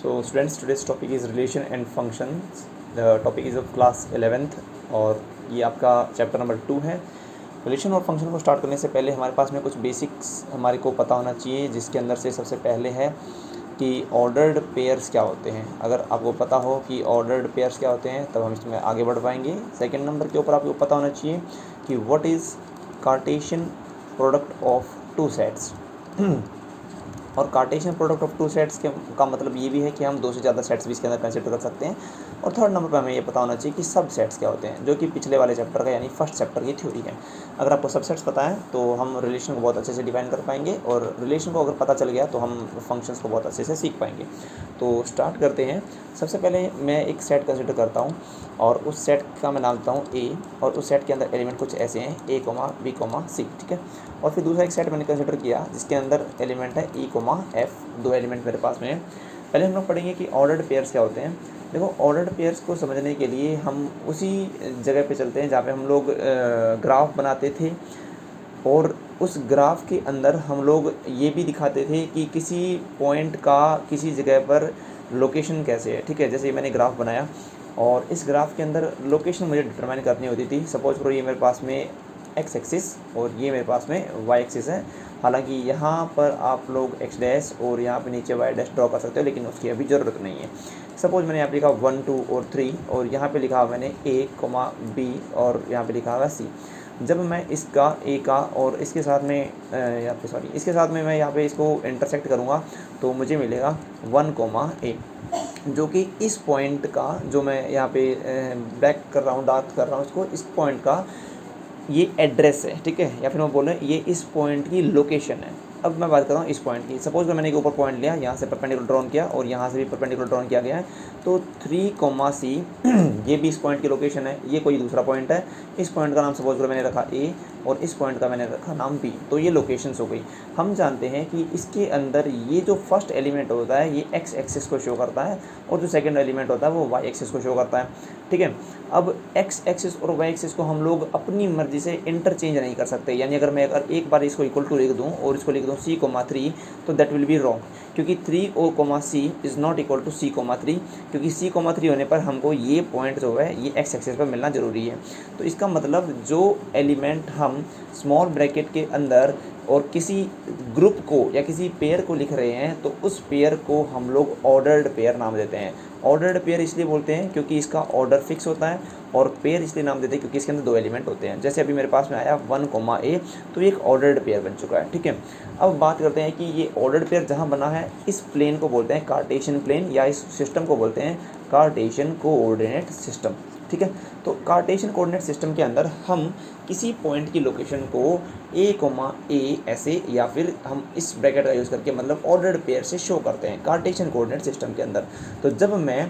So students, today's topic is relation and functions. The topic is of class 11th और ये आपका chapter number 2 है। Relation और function को स्टार्ट करने से पहले हमारे पास में कुछ बेसिक्स हमारे को पता होना चाहिए, जिसके अंदर से सबसे पहले है कि ऑर्डर्ड पेयर्स क्या होते हैं। अगर आपको पता हो कि ऑर्डर्ड पेयर्स क्या होते हैं तब हम इसमें आगे बढ़ पाएंगे। सेकेंड नंबर के ऊपर आपको पता होना चाहिए कि what is Cartesian product of two sets और Cartesian product of two sets के का मतलब ये भी है कि हम दो से ज़्यादा सेट्स भी इसके अंदर कंसिडर कर सकते हैं। और थर्ड नंबर पर हमें ये पता होना चाहिए कि सब सेट्स क्या होते हैं, जो कि पिछले वाले चैप्टर का यानी फर्स्ट चैप्टर की थ्योरी है। अगर आपको सब सेट्स पता है तो हम रिलेशन को बहुत अच्छे से डिफाइन कर पाएंगे, और रिलेशन को अगर पता चल गया तो हम फंक्शंस को बहुत अच्छे से सीख पाएंगे। तो स्टार्ट करते हैं। सबसे पहले मैं एक सेट कंसिडर करता हूँ और उस सेट का मैं नाम देता हूँ ए, और उस सेट के अंदर एलिमेंट कुछ ऐसे हैं A, B, C, ठीक है। और फिर दूसरा एक सेट मैंने कंसिडर किया जिसके अंदर एलिमेंट है E, F, दो एलिमेंट मेरे पास में है। पहले हम लोग पढ़ेंगे कि ऑर्डर्ड पेयर्स क्या होते हैं। देखो, ऑर्डर्ड पेयर्स को समझने के लिए हम उसी जगह पे चलते हैं जहाँ पे हम लोग ग्राफ बनाते थे, और उस ग्राफ के अंदर हम लोग ये भी दिखाते थे कि किसी पॉइंट का किसी जगह पर लोकेशन कैसे है, ठीक है। जैसे मैंने ग्राफ बनाया और इस ग्राफ के अंदर लोकेशन मुझे डिटरमाइन करनी होती थी। सपोज करो ये मेरे पास में एक्स एक्सिस और ये मेरे पास में वाई एक्सिस है। हालांकि यहाँ पर आप लोग एक्स डैश और यहाँ पे नीचे वाई डैश ड्रॉ कर सकते हो, लेकिन उसकी अभी ज़रूरत नहीं है। सपोज मैंने यहाँ पे लिखा 1, 2 और 3, और यहाँ पे लिखा मैंने A, B और यहाँ पे लिखा हुआ C। जब मैं इसका A का और इसके साथ में इसके साथ में मैं यहाँ पे इसको इंटरसेक्ट करूँगा तो मुझे मिलेगा 1, A, जो कि इस पॉइंट का, जो मैं यहाँ पे ब्लैक कर रहा हूँ, डार्क कर रहा हूँ इसको, इस पॉइंट का ये एड्रेस है, ठीक है। या फिर मैं बोल रहा हूँ ये इस पॉइंट की लोकेशन है। अब मैं बात कर रहा हूँ इस पॉइंट की। सपोज मैंने एक ऊपर पॉइंट लिया, यहाँ से परपेंडिकुलर ड्रॉन किया और यहाँ से भी परपेंडिकुलर ड्रॉन किया गया है, तो 3, C ये भी इस पॉइंट की लोकेशन है। ये कोई दूसरा पॉइंट है, इस पॉइंट का नाम सपोज करो मैंने रखा A और इस पॉइंट का मैंने रखा नाम B, तो ये लोकेशंस हो गई। हम जानते हैं कि इसके अंदर ये जो फर्स्ट एलिमेंट होता है ये एक्स एक्सिस को शो करता है, और जो सेकंड एलिमेंट होता है वो वाई एक्सिस को शो करता है, ठीक है। अब एक्स एक्सिस और वाई एक्सिस को हम लोग अपनी मर्जी से इंटरचेंज नहीं कर सकते। यानी अगर मैं एक बार इसको इक्वल टू लिख दूँ और इसको लिख दूँ C, 3, तो दैट विल बी रॉन्ग, क्योंकि 3 और C is not equal to C, 3, क्योंकि C, 3 होने पर हमको ये पॉइंट जो है ये एक्स एक्सिस पर मिलना ज़रूरी है। तो इसका मतलब जो एलिमेंट हम स्मॉल ब्रैकेट के अंदर और किसी ग्रुप को या किसी पेयर को लिख रहे हैं तो उस पेयर को हम लोग ऑर्डर्ड पेयर नाम देते हैं। ऑर्डर्ड पेयर इसलिए बोलते हैं क्योंकि इसका ऑर्डर फिक्स होता है, और पेयर इसलिए नाम देते हैं क्योंकि इसके अंदर दो एलिमेंट होते हैं। जैसे अभी मेरे पास में आया 1, A, तो ये एक ऑर्डर्ड पेयर बन चुका है, ठीक है। अब बात करते हैं कि ये ऑर्डर्ड पेयर जहाँ बना है इस प्लेन को बोलते हैं कार्टेशियन प्लेन, या इस सिस्टम को बोलते हैं कार्टेशियन कोऑर्डिनेट सिस्टम, ठीक है। तो कार्टेशियन कोऑर्डिनेट सिस्टम के अंदर हम किसी पॉइंट की लोकेशन को A, ऐसे, या फिर हम इस ब्रैकेट का यूज़ करके मतलब ऑर्डर्ड पेयर से शो करते हैं कार्टेशियन कोऑर्डिनेट सिस्टम के अंदर। तो जब मैं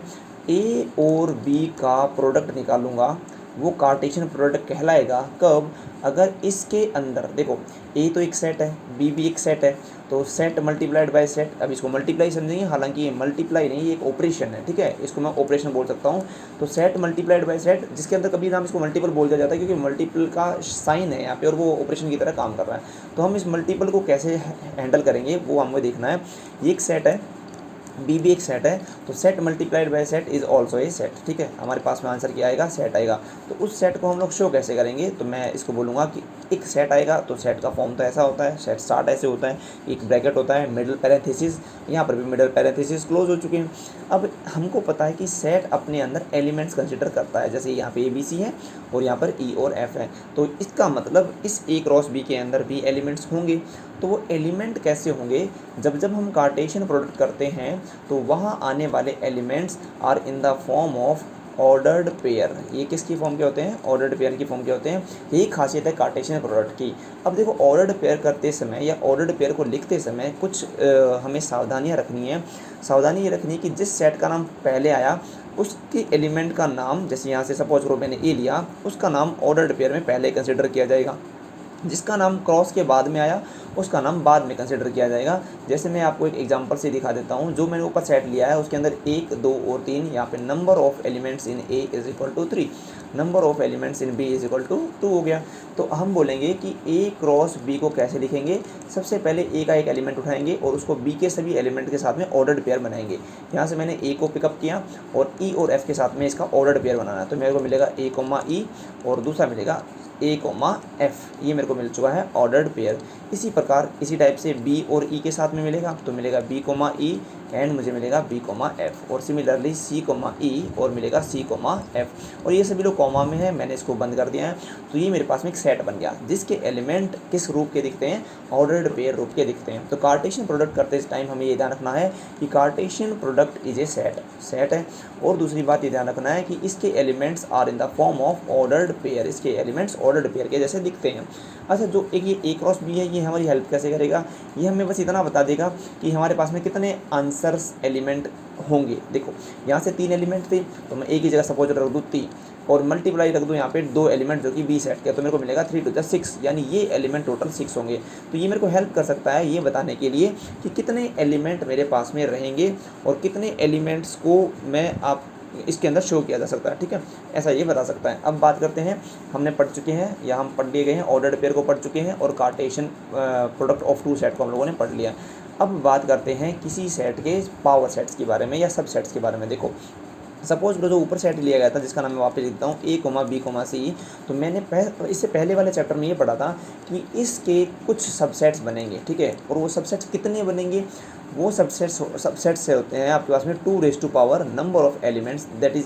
A और B का प्रोडक्ट निकालूंगा वो कार्टेशियन प्रोडक्ट कहलाएगा। कब? अगर इसके अंदर देखो A तो एक सेट है, B भी एक सेट है, तो सेट मल्टीप्लाइड बाय सेट। अब इसको मल्टीप्लाई समझेंगे, हालांकि ये मल्टीप्लाई नहीं, ये एक ऑपरेशन है, ठीक है। इसको मैं ऑपरेशन बोल सकता हूँ। तो सेट मल्टीप्लाइड बाय सेट, जिसके अंदर कभी नाम इसको मल्टीपल बोल दिया जाता है क्योंकि मल्टीपल का साइन है यहाँ पे और वो ऑपरेशन की तरह काम कर रहा है। तो हम इस मल्टीपल को कैसे हैंडल करेंगे वो हमें देखना है। ये एक सेट है, B भी एक सेट है, तो set multiplied by set is also a set, ठीक है। हमारे पास में आंसर क्या आएगा? सेट आएगा। तो उस सेट को हम लोग शो कैसे करेंगे? तो मैं इसको बोलूँगा कि एक सेट आएगा, तो सेट का फॉर्म तो ऐसा होता है, सेट स्टार्ट ऐसे होता है, एक ब्रैकेट होता है, मिडल पैरेंथेसिस, यहाँ पर भी मिडल पैरेंथेसिस क्लोज हो चुके हैं। अब हमको पता है कि सेट अपने अंदर एलिमेंट्स कंसिडर करता है, जैसे यहाँ पे ABC है और यहाँ पर E और F है, तो इसका मतलब इस A क्रॉस B के अंदर भी एलिमेंट्स होंगे। तो वो एलिमेंट कैसे होंगे? जब जब हम कार्टेशियन प्रोडक्ट करते हैं तो वहाँ आने वाले elements are in the form of ordered pair. ये किसकी फॉर्म के होते हैं? ऑर्डर्ड पेयर की फॉर्म के होते हैं। यही खासियत है कार्टेशियन प्रोडक्ट की। अब देखो, ऑर्डर्ड पेयर करते समय या ऑर्डर्ड पेयर को लिखते समय कुछ हमें सावधानियाँ रखनी है। सावधानी ये रखनी है कि जिस सेट का नाम पहले आया उसके एलिमेंट का नाम, जैसे यहाँ से सपोज करो मैंने A लिया, उसका नाम ऑर्डर्ड पेयर में पहले कंसिडर किया जाएगा। जिसका नाम क्रॉस के बाद में आया उसका नाम बाद में कंसिडर किया जाएगा। जैसे मैं आपको एक एग्जांपल से दिखा देता हूँ। जो मैंने ऊपर सेट लिया है उसके अंदर 1, 2 और 3, यहाँ पे number of elements in A is equal to 3, number of elements in B is equal to 2 हो गया। तो हम बोलेंगे कि ए क्रॉस बी को कैसे लिखेंगे। सबसे पहले ए का एक एलिमेंट उठाएंगे और उसको बी के सभी एलिमेंट के साथ में ऑर्डर्ड पेयर बनाएंगे। यहाँ से मैंने ए को पिकअप किया और ई और एफ के साथ में इसका ऑर्डर्ड पेयर बनाना है। तो मेरे को मिलेगा ए कोमा ई और दूसरा मिलेगा ए कोमा एफ, ये मेरे को मिल चुका है ऑर्डर्ड पेयर। इसी प्रकार इसी टाइप से बी और ई के साथ में मिलेगा, तो मिलेगा बी कोमा ई एंड मुझे मिलेगा बी कोमा एफ, और सिमिलरली सी कोमा ई और मिलेगा सी कोमा एफ। और ये सभी लोग कॉमा में है, मैंने इसको बंद कर दिया है। तो ये मेरे पास में एक सेट बन गया जिसके एलिमेंट किस रूप के दिखते हैं, ऑर्डर्ड पेयर रूप के दिखते हैं। तो कार्टेशियन प्रोडक्ट करते इस टाइम हमें ये ध्यान रखना है कि Cartesian product is a set है। और दूसरी बात ये ध्यान रखना है कि इसके elements are in the form of ordered pair, इसके एलिमेंट्स ऑर्डर्ड पेयर के जैसे दिखते हैं। अच्छा, जो एक ये ए क्रॉस बी है, ये हमारी हेल्प कैसे करेगा, ये हमें बस इतना बता देगा कि हमारे पास में कितने आंसर्स एलिमेंट होंगे। देखो यहाँ से 3 एलिमेंट थे, तो मैं एक ही जगह सपोज रख दूँ 3 और मल्टीप्लाई रख दूँ यहाँ पे 2 एलिमेंट जो कि बी सेट के, तो मेरे को मिलेगा 3 2 6, यानी ये एलिमेंट टोटल 6 होंगे। तो ये मेरे को हेल्प कर सकता है ये बताने के लिए कि कितने एलिमेंट मेरे पास में रहेंगे और कितने एलिमेंट्स को मैं आप इसके अंदर शो किया जा सकता है। ठीक है, ऐसा ये बता सकता है। अब बात करते हैं, हमने पढ़ चुके हैं या हम पढ़ लिए गए हैं, ऑर्डर्ड पेयर को पढ़ चुके हैं और कार्टेशियन प्रोडक्ट ऑफ 2 सेट को हम लोगों ने पढ़ लिया। अब बात करते हैं किसी सेट के पावर सेट्स के बारे में या सब सेट्स के बारे में। देखो सपोज करो जो ऊपर सेट लिया गया था जिसका नाम मैं वापस लिखता हूँ ए कोमा बी कोमा सी, तो मैंने इससे पहले वाले चैप्टर में ये पढ़ा था कि इसके कुछ सबसेट्स बनेंगे। ठीक है, और वो सबसेट्स कितने बनेंगे, वो सबसेट्स से होते हैं आपके पास में 2 raise to power number of elements that is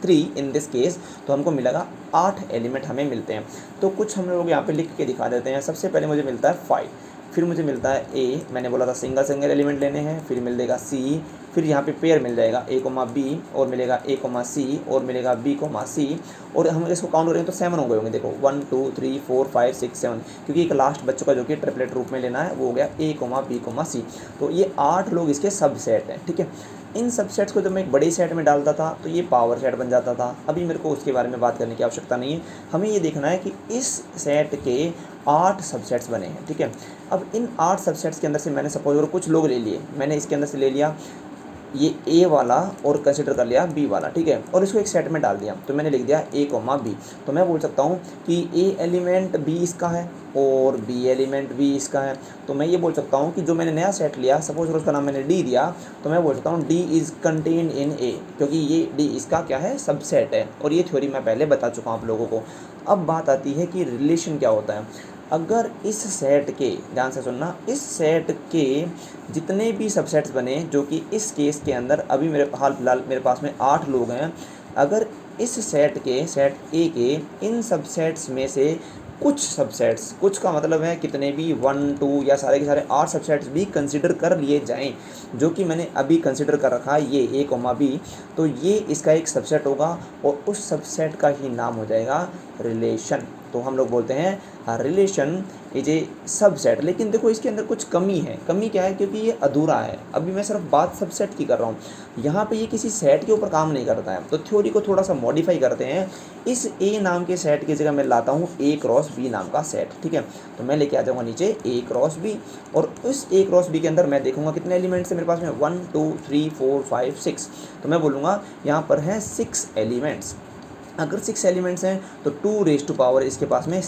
3 in this case. तो हमको मिलेगा 8 एलिमेंट हमें मिलते हैं। तो कुछ हम लोग यहाँ पे लिख के दिखा देते हैं। सबसे पहले मुझे मिलता है 5, फिर मुझे मिलता है ए, मैंने बोला था सिंगल एलिमेंट लेने हैं, फिर मिलेगा सी, फिर यहाँ पे पेयर मिल जाएगा ए कोमा बी और मिलेगा ए कोमा सी और मिलेगा बी कोमा सी, और हम इसको काउंट करेंगे तो 7 हो गए होंगे। देखो 1 2 3 4 5 6 7, क्योंकि एक लास्ट बच्चों का जो कि ट्रिपलेट रूप में लेना है वो हो गया ए कोमा बी कोमा सी। तो ये 8 लोग इसके सब सेट हैं। ठीक है, इन सबसेट्स को जब मैं एक बड़े सेट में डालता था तो ये पावर सेट बन जाता था। अभी मेरे को उसके बारे में बात करने की आवश्यकता नहीं है, हमें ये देखना है कि इस सेट के 8 सबसेट्स बने हैं। ठीक है, अब इन 8 सबसेट्स के अंदर से मैंने सपोज और कुछ लोग ले लिए, मैंने इसके अंदर से ले लिया ये ए वाला और कंसिडर कर लिया बी वाला। ठीक है, और इसको एक सेट में डाल दिया, तो मैंने लिख दिया ए कोमा बी। तो मैं बोल सकता हूँ कि ए एलिमेंट बी इसका है और बी एलिमेंट बी इसका है। तो मैं ये बोल सकता हूँ कि जो मैंने नया सेट लिया, सपोज उसका नाम मैंने डी दिया, तो मैं बोल सकता हूँ डी इज़ कंटेन इन ए, क्योंकि ये डी इसका क्या है, सबसेट है। और ये थ्योरी मैं पहले बता चुका हूँ आप लोगों को। अब बात आती है कि रिलेशन क्या होता है। अगर इस सेट के, ध्यान से सुनना, इस सेट के जितने भी सबसेट्स बने, जो कि इस केस के अंदर अभी मेरे हाल फिलहाल मेरे पास में 8 लोग हैं, अगर इस सेट के, सेट ए के इन सबसेट्स में से कुछ सबसेट्स, कुछ का मतलब है कितने भी 1 2 या सारे के सारे 8 सबसेट्स भी कंसिडर कर लिए जाएं, जो कि मैंने अभी कंसिडर कर रखा है ये ए कोमा बी, तो ये इसका एक सबसेट होगा और उस सबसेट का ही नाम हो जाएगा रिलेशन। तो हम लोग बोलते हैं रिलेशन इज ए सबसेट। लेकिन देखो इसके अंदर कुछ कमी है। कमी क्या है, क्योंकि ये अधूरा है। अभी मैं सिर्फ बात सबसेट की कर रहा हूँ, यहाँ पे ये किसी सेट के ऊपर काम नहीं करता है। तो थ्योरी को थोड़ा सा मॉडिफाई करते हैं। इस ए नाम के सेट की जगह मैं लाता हूँ ए क्रॉस बी नाम का सेट। ठीक है, तो मैं लेके आ जाऊँगा नीचे ए क्रॉस बी, और उस ए क्रॉस बी के अंदर मैं देखूँगा कितने एलिमेंट्स है मेरे पास में, 1 2 3 4 5 6। तो मैं बोलूँगा यहाँ पर है 6 एलिमेंट्स। अगर 6 एलिमेंट्स हैं तो 2 रेज़ टू पावर इसके पास में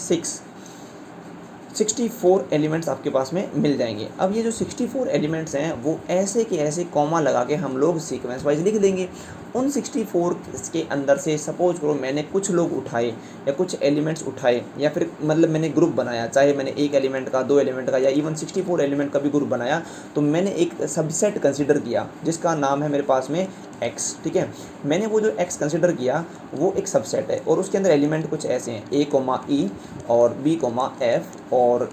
64 एलिमेंट्स आपके पास में मिल जाएंगे। अब ये जो 64 एलिमेंट्स हैं वो ऐसे के ऐसे कॉमा लगा के हम लोग सीक्वेंस वाइज लिख देंगे। उन 64 के अंदर से सपोज करो मैंने कुछ लोग उठाए या कुछ एलिमेंट्स उठाए, या फिर मतलब मैंने ग्रुप बनाया, चाहे मैंने 1 एलिमेंट का, 2 एलिमेंट का, या इवन 64 एलिमेंट का भी ग्रुप बनाया, तो मैंने एक सबसेट कंसिडर किया जिसका नाम है मेरे पास में एक्स। ठीक है, मैंने वो जो एक्स कंसिडर किया वो एक सबसेट है और उसके अंदर एलिमेंट कुछ ऐसे हैं, ए कोमा ई और बी कोमा एफ और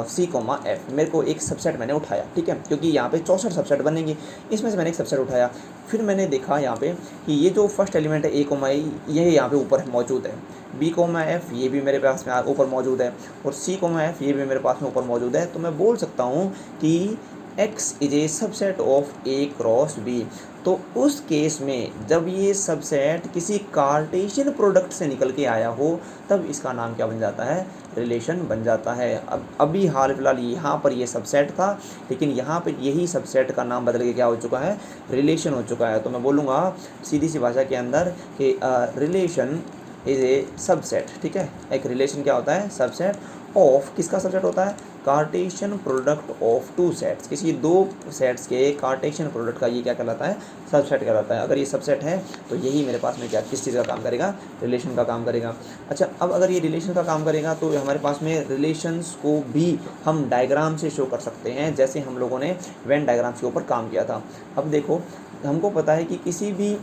सी कोमा एफ। मेरे को एक सबसेट मैंने उठाया। ठीक है, क्योंकि यहाँ पे 64 सबसेट बनेंगे, इसमें से मैंने एक सबसेट उठाया। फिर मैंने देखा यहाँ पे कि ये जो फर्स्ट एलिमेंट है ए कोमा ई, ये यहाँ पे ऊपर मौजूद है, बी कोमा एफ ये भी मेरे पास में ऊपर मौजूद है, और सी कोमा एफ ये भी मेरे पास में ऊपर मौजूद है। तो मैं बोल सकता हूँ कि x is a subset of A cross B. तो उस केस में जब ये सबसेट किसी कार्टेशियन प्रोडक्ट से निकल के आया हो तब इसका नाम क्या बन जाता है, रिलेशन बन जाता है। अब अभी हाल फिलहाल यहाँ पर ये सबसेट था, लेकिन यहाँ पर यही सबसेट का नाम बदल के क्या हो चुका है, रिलेशन हो चुका है। तो मैं बोलूँगा सीधी सी भाषा के अंदर कि रिलेशन इज ए सबसेट। ठीक है, एक रिलेशन क्या होता है, सबसेट ऑफ, किसका सबसेट होता है, Cartesian product of two sets, किसी दो सेट्स के कार्टेशियन प्रोडक्ट का ये क्या कहलाता है, सबसेट कहलाता है। अगर ये सबसेट है तो यही मेरे पास में क्या, किस चीज़ का काम करेगा, रिलेशन का काम करेगा। अच्छा, अब अगर ये रिलेशन का काम करेगा तो हमारे पास में रिलेशंस को भी हम डायग्राम से शो कर सकते हैं, जैसे हम लोगों ने वेन डायग्राम्स के ऊपर काम किया था। अब देखो, हमको पता है कि किसी भी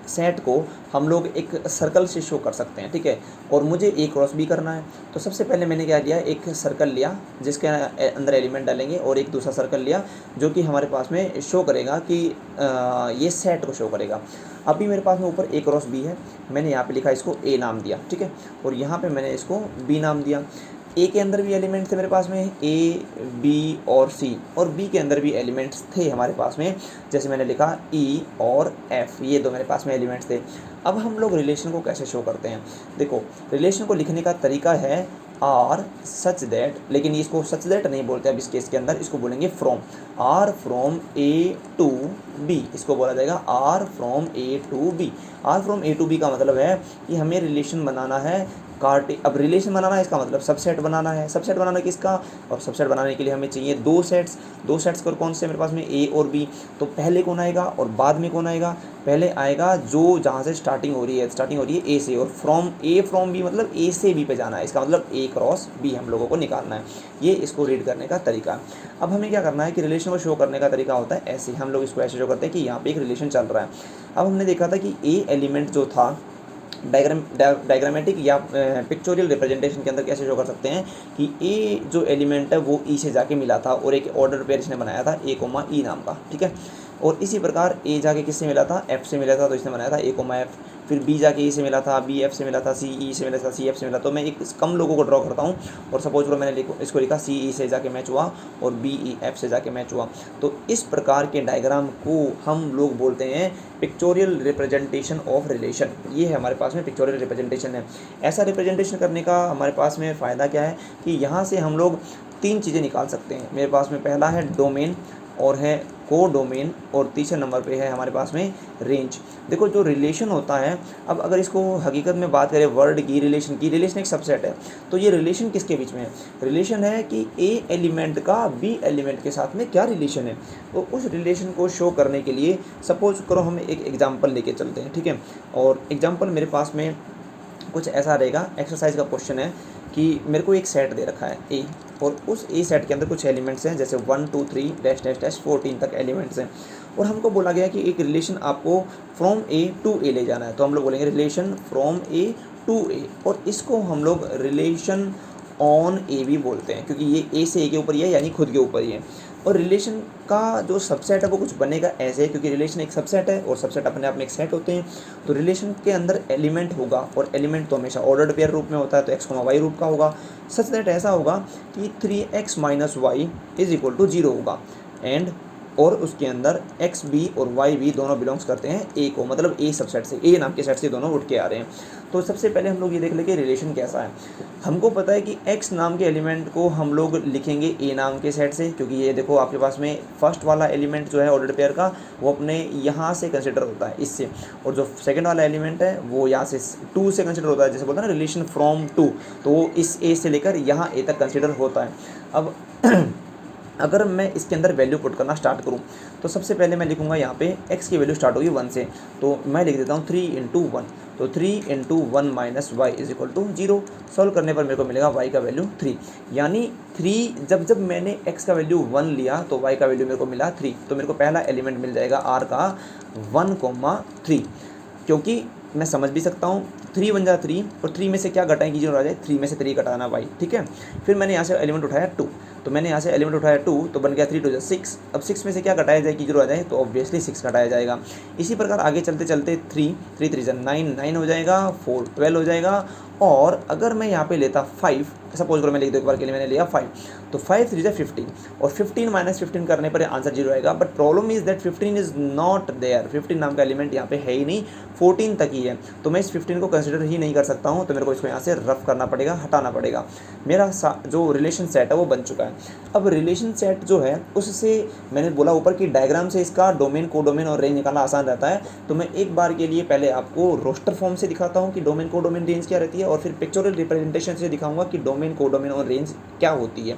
सेट को हम लोग एक सर्कल से शो कर सकते हैं। ठीक है, और मुझे ए क्रॉस बी करना है, तो सबसे पहले मैंने क्या किया, एक सर्कल लिया जिसके अंदर एलिमेंट डालेंगे और एक दूसरा सर्कल लिया जो कि हमारे पास में शो करेगा कि ये सेट को शो करेगा। अभी मेरे पास में ऊपर ए क्रॉस बी है, मैंने यहाँ पे लिखा, इसको ए नाम दिया। ठीक है, और यहाँ पे मैंने इसको बी नाम दिया। ए के अंदर भी एलिमेंट थे मेरे पास में, ए बी और सी, और बी के अंदर भी एलिमेंट्स थे हमारे पास में, जैसे मैंने लिखा ई और एफ, ये दो मेरे पास में एलिमेंट्स थे। अब हम लोग रिलेशन को कैसे शो करते हैं, देखो रिलेशन को लिखने का तरीका है आर सच दैट, लेकिन इसको सच दैट नहीं बोलते अब इस केस के अंदर, इसको बोलेंगे from, R from A to B, इसको बोला जाएगा R from A to B. R from A to B का मतलब है कि हमें रिलेशन बनाना है अब रिलेशन बनाना है, इसका मतलब सबसेट बनाना है। सबसेट बनाना किसका, और सबसेट बनाने के लिए हमें चाहिए दो सेट्स कर कौन से मेरे पास में, ए और बी। तो पहले कौन आएगा और बाद में कौन आएगा, पहले आएगा जो जहाँ से स्टार्टिंग हो रही है ए से, और फ्रॉम बी मतलब ए से बी पे जाना है, इसका मतलब ए क्रॉस बी हम लोगों को निकालना है। ये इसको रीड करने का तरीका। अब हमें क्या करना है कि रिलेशन को शो करने का तरीका होता है ऐसे, हम लोग इसको ऐसे शो करते हैं कि यहाँ पे एक रिलेशन चल रहा है। अब हमने देखा था कि ए एलिमेंट जो था डायग्रामेटिक या पिक्चोरियल रिप्रेजेंटेशन के अंदर कैसे शो कर सकते हैं कि ए जो एलिमेंट है वो ई से जाके मिला था और एक ऑर्डर पेयर इसने बनाया था ए कोमा ई नाम का। ठीक है, और इसी प्रकार ए जाके किससे मिला था, एफ से मिला था, तो इसने बनाया था ए कोमा एफ। फिर बी जाके ई से मिला था, बी एफ से मिला था, सी ई से मिला था, सी एफ से मिला। तो मैं एक कम लोगों को ड्रॉ करता हूँ और सपोज करो मैंने इसको लिखा सी ई से जाके मैच हुआ और बी ई एफ से जाके मैच हुआ। तो इस प्रकार के डायग्राम को हम लोग बोलते हैं पिक्चोरियल रिप्रेजेंटेशन ऑफ रिलेशन। ये है हमारे पास में पिक्चोरियल रिप्रेजेंटेशन है। ऐसा रिप्रेजेंटेशन करने का हमारे पास में फ़ायदा क्या है कि यहाँ से हम लोग तीन चीज़ें निकाल सकते हैं। मेरे पास में पहला है डोमेन और है को डोमेन, और तीसरे नंबर पे है हमारे पास में रेंज। देखो जो रिलेशन होता है, अब अगर इसको हकीकत में बात करें वर्ड की, रिलेशन एक सबसेट है। तो ये रिलेशन किसके बीच में है, रिलेशन है कि ए एलिमेंट का बी एलिमेंट के साथ में क्या रिलेशन है। तो उस रिलेशन को शो करने के लिए सपोज करो हम एक एग्जाम्पल लेके चलते हैं। ठीक है, और एग्जाम्पल मेरे पास में कुछ ऐसा रहेगा, एक्सरसाइज का क्वेश्चन है कि मेरे को एक सेट दे रखा है ए, और उस ए सेट के अंदर कुछ एलिमेंट्स हैं जैसे 1 2 3 डैश डैश डैश 14 तक एलिमेंट्स हैं, और हमको बोला गया कि एक रिलेशन आपको फ्रॉम ए टू ए ले जाना है। तो हम लोग बोलेंगे रिलेशन फ्रॉम ए टू ए, और इसको हम लोग रिलेशन ऑन ए भी बोलते हैं क्योंकि ये ए से ए के ऊपर ही है, यानी खुद के ऊपर ही है। और रिलेशन का जो सबसेट है वो कुछ बनेगा ऐसे, क्योंकि रिलेशन एक सबसेट है और सबसेट अपने आप में एक सेट होते हैं। तो रिलेशन के अंदर एलिमेंट होगा, और एलिमेंट तो हमेशा ऑर्डर्ड पेयर रूप में होता है, तो x, y रूप का होगा। सच दैट ऐसा होगा कि 3x - y = 0 होगा, एंड और उसके अंदर एक्स बी और वाई बी दोनों बिलोंग्स करते हैं ए को, मतलब ए सबसेट से, ए नाम के सेट से दोनों उठ के आ रहे हैं। तो सबसे पहले हम लोग ये देख लेंगे रिलेशन कैसा है। हमको पता है कि एक्स नाम के एलिमेंट को हम लोग लिखेंगे ए नाम के सेट से, क्योंकि ये देखो आपके पास में फर्स्ट वाला एलिमेंट जो है ऑर्डर्ड पेयर का वो अपने यहाँ से कंसिडर होता है इससे, और जो सेकंड वाला एलिमेंट है वो यहाँ से 2 से कंसिडर होता है, जैसे बोलते हैं ना रिलेशन फ्रॉम 2, तो वो इस ए से लेकर यहाँ ए तक कंसिडर होता है। अब अगर मैं इसके अंदर वैल्यू पुट करना स्टार्ट करूं तो सबसे पहले मैं लिखूंगा यहाँ पे x की वैल्यू स्टार्ट होगी 1 से, तो मैं लिख देता हूँ 3 × 1, तो 3 × 1 - y = 0। सॉल्व करने पर मेरे को मिलेगा y का वैल्यू 3, यानी 3 जब मैंने x का वैल्यू 1 लिया तो y का वैल्यू मेरे को मिला 3। तो मेरे को पहला एलिमेंट मिल जाएगा r का 1, 3, क्योंकि मैं समझ भी सकता हूँ 3 बन जा 3, और 3 में से क्या घटाएं की जरूरत आ जाए, 3 में से 3 घटाना y। ठीक है, फिर मैंने यहाँ से एलिमेंट उठाया 2, तो मैंने यहाँ से एलिमेंट उठाया 2, तो बन गया 3 × 2 = 6। अब 6 में से क्या घटाया जाए की जरूरत आ जाए, तो ऑब्वियसली 6 घटाया जाएगा। इसी प्रकार आगे चलते चलते 3 × 3 = 9 हो जाएगा, 4 12 हो जाएगा, और अगर मैं यहाँ पे लेता 5, सपोज करो मैं लिख दो एक बार के लिए मैंने लिया 5, तो 5 3 जा 15 और 15 माइनस 15 करने पर आंसर 0 आएगा। But problem is that 15 is not there, 15 नाम का एलिमेंट यहाँ पे है ही नहीं, 14 तक ही है, तो मैं इस 15 को कंसिडर ही नहीं कर सकता हूँ। तो मेरे को इसको यहाँ से रफ करना पड़ेगा, हटाना पड़ेगा। मेरा जो रिलेशन सेट है वो बन चुका है। अब रिलेशन सेट जो है उससे मैंने बोला ऊपर कि डायग्राम से इसका डोमेन, कोडोमेन और रेंज निकालना आसान रहता है। तो मैं एक बार के लिए पहले आपको रोस्टर फॉर्म से दिखाता हूँ कि डोमेन, कोडोमेन, रेंज क्या रहती है, और फिर पिक्चोरल रिप्रेजेंटेशन से दिखाऊंगा कि डोमेन, कोडोमेन और रेंज क्या होती है।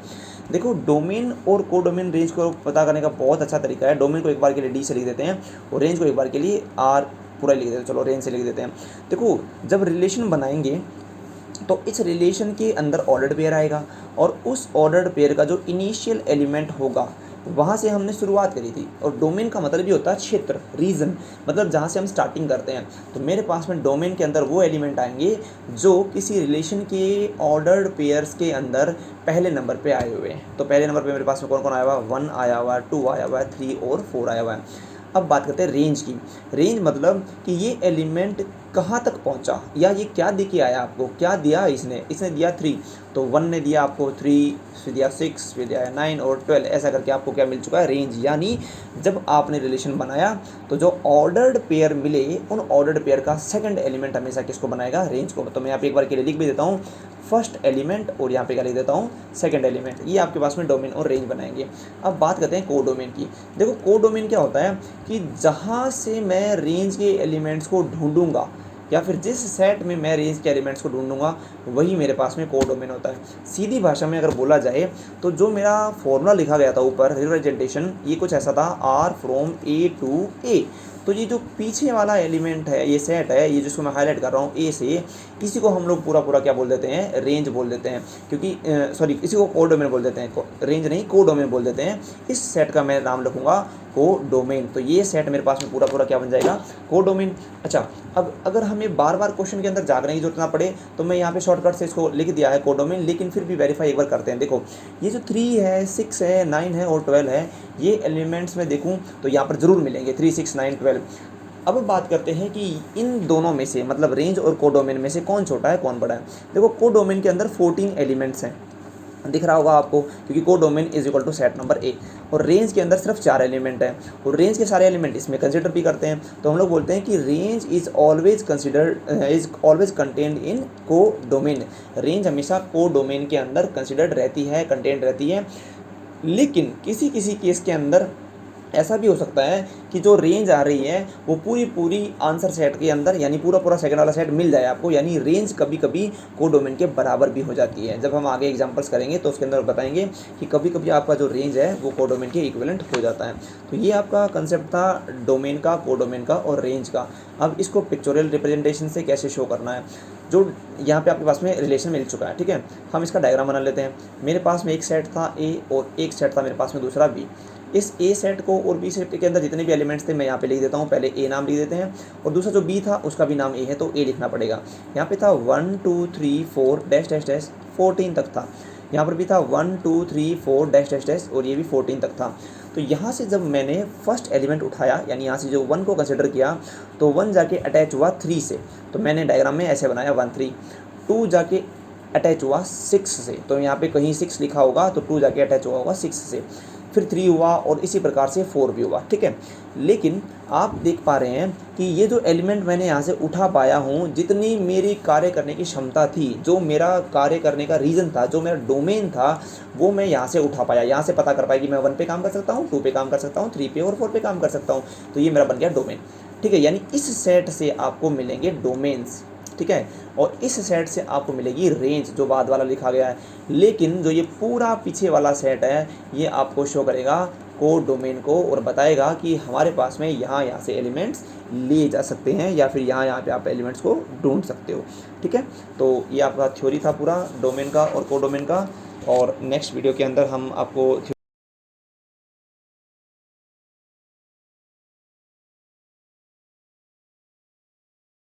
देखो, डोमेन और कोडोमेन रेंज को पता करने का बहुत अच्छा तरीका है। डोमेन को एक बार के लिए डी से लिख देते हैं और रेंज को एक बार के लिए आर पूरा लिख देते हैं। चलो रेंज से लिख देते हैं। देखो, जब रिलेशन बनाएंगे तो इस रिलेशन के अंदर ऑर्डर्ड पेयर आएगा और उस ऑर्डर्ड पेयर का जो इनिशियल एलिमेंट होगा वहाँ से हमने शुरुआत करी थी। और डोमेन का मतलब भी होता है क्षेत्र, रीजन, मतलब जहाँ से हम स्टार्टिंग करते हैं। तो मेरे पास में डोमेन के अंदर वो एलिमेंट आएंगे जो किसी रिलेशन के ऑर्डर्ड पेयर्स के अंदर पहले नंबर पे आए हुए हैं। तो पहले नंबर पे मेरे पास में कौन कौन आया हुआ है, 1 आया हुआ है, 2 आया हुआ है, 3 और 4 आया हुआ है। अब बात करते हैं रेंज की। रेंज मतलब कि ये एलिमेंट कहाँ तक पहुँचा या ये क्या दे के आया आपको, क्या दिया इसने दिया 3, तो 1 ने दिया आपको 3, फिर दिया 6, फिर दिया 9 और 12, ऐसा करके आपको क्या मिल चुका है, रेंज। यानी जब आपने रिलेशन बनाया तो जो ऑर्डर्ड पेयर मिले उन ऑर्डर्ड पेयर का सेकंड एलिमेंट हमेशा किसको बनाएगा, रेंज को। तो मैं यहाँ पे एक बार के लिए लिख भी देता हूँ फर्स्ट एलिमेंट और यहाँ पे क्या लिख देता हूँ, सेकंड एलिमेंट। ये आपके पास में डोमेन और रेंज बनाएंगे। अब बात करते हैं कोडोमेन की। देखो, कोडोमेन क्या होता है कि जहाँ से मैं रेंज के एलिमेंट्स को ढूंढूंगा या फिर जिस सेट में मैं रेंज के एलिमेंट्स को ढूंढूंगा वही मेरे पास में कोडोमेन होता है। सीधी भाषा में अगर बोला जाए तो जो मेरा फॉर्मूला लिखा गया था ऊपर, रिप्रेजेंटेशन, ये कुछ ऐसा था, आर फ्रॉम ए टू ए। तो ये जो पीछे वाला एलिमेंट है, ये सेट है, ये जिसको मैं हाईलाइट कर रहा हूँ ए से, इसी को हम लोग पूरा पूरा क्या बोल देते हैं, रेंज बोल देते हैं। क्योंकि सॉरी, इसी को कोडोमेन बोल देते हैं, रेंज नहीं कोडोमेन बोल देते हैं। इस सेट का मैं नाम लिखूंगा कोडोमेन। तो ये सेट मेरे पास में पूरा पूरा क्या बन जाएगा, कोडोमेन। अच्छा, अब अगर हमें बार बार क्वेश्चन के अंदर जागने की जरूरत ना पड़े तो मैं यहाँ पे शॉर्टकट से इसको लिख दिया है कोडोमेन, लेकिन फिर भी वेरीफाई एक बार करते हैं। देखो, ये जो 3 है, 6 है, 9 है और 12 है, ये एलिमेंट्स में देखूँ तो यहाँ पर ज़रूर मिलेंगे 3, 6, 9, 12। अब बात करते हैं कि इन दोनों में से, मतलब रेंज और कोडोमेन में से कौन छोटा है कौन बड़ा है। देखो, कोडोमेन के अंदर 14 एलिमेंट्स हैं, दिख रहा होगा आपको, क्योंकि codomain is equal to set number A. और रेंज के अंदर सिर्फ 4 एलिमेंट हैं और रेंज के सारे एलिमेंट इसमें कंसिडर भी करते हैं। तो हम लोग बोलते हैं कि range is always contained in codomain. Range हमेशा कोडोमेन के अंदर कंसिडर्ड रहती है, कंटेंट रहती है। लेकिन किसी किसी केस के अंदर ऐसा भी हो सकता है कि जो रेंज आ रही है वो पूरी आंसर सेट के अंदर, यानी पूरा सेकंड वाला सेट मिल जाए आपको, यानी रेंज कभी कभी कोडोमेन के बराबर भी हो जाती है। जब हम आगे एग्जांपल्स करेंगे तो उसके अंदर बताएंगे कि कभी कभी आपका जो रेंज है वो कोडोमेन के इक्विवेलेंट हो जाता है। तो ये आपका कंसेप्ट था डोमेन का, कोडोमेन का और रेंज का। अब इसको पिक्चोरियल रिप्रेजेंटेशन से कैसे शो करना है, जो यहाँ पे आपके पास में रिलेशन मिल चुका है, ठीक है। हम इसका डायग्राम बना लेते हैं। मेरे पास में एक सेट था ए और एक सेट था मेरे पास में दूसरा बी। इस ए सेट को और बी सेट के अंदर जितने भी एलिमेंट्स थे मैं यहाँ पे लिख देता हूँ। पहले ए नाम लिख देते हैं और दूसरा जो बी था उसका भी नाम ए है, तो ए लिखना पड़ेगा। यहाँ पे था 1 2 3 4 डैश डैश डैश 14 तक था। यहाँ पर भी था 1 2 3 4 डैश डैश डैश और ये भी 14 तक था। तो यहाँ से जब मैंने फर्स्ट एलिमेंट उठाया, यानी यहाँ से जो 1 को कंसिडर किया, तो 1 जाके अटैच हुआ 3 से। तो मैंने डायग्राम में ऐसे बनाया 1 3। 2 जाके अटैच हुआ 6 से, तो यहाँ पे कहीं 6 लिखा होगा, तो 2 जाके अटैच हुआ होगा 6 से। फिर 3 हुआ और इसी प्रकार से 4 भी हुआ, ठीक है। लेकिन आप देख पा रहे हैं कि ये जो एलिमेंट मैंने यहाँ से उठा पाया हूँ, जितनी मेरी कार्य करने की क्षमता थी, जो मेरा कार्य करने का रीज़न था, जो मेरा डोमेन था, वो मैं यहाँ से उठा पाया। यहाँ से पता कर पाया कि मैं 1 पे काम कर सकता हूँ, 2 पे काम कर सकता हूँ, 3 पे और 4 पे काम कर सकता हूँ। तो ये मेरा बन गया डोमेन, ठीक है। यानी इस सेट से आपको मिलेंगे डोमेन्स, ठीक है, और इस सेट से आपको मिलेगी रेंज, जो बाद वाला लिखा गया है। लेकिन जो ये पूरा पीछे वाला सेट है ये आपको शो करेगा कोडोमेन को और बताएगा कि हमारे पास में यहाँ से एलिमेंट्स लिए जा सकते हैं या फिर यहाँ पे आप एलिमेंट्स को ढूंढ सकते हो, ठीक है। तो ये आपका थ्योरी था पूरा डोमेन का और कोडोमेन का, और नेक्स्ट वीडियो के अंदर हम आपको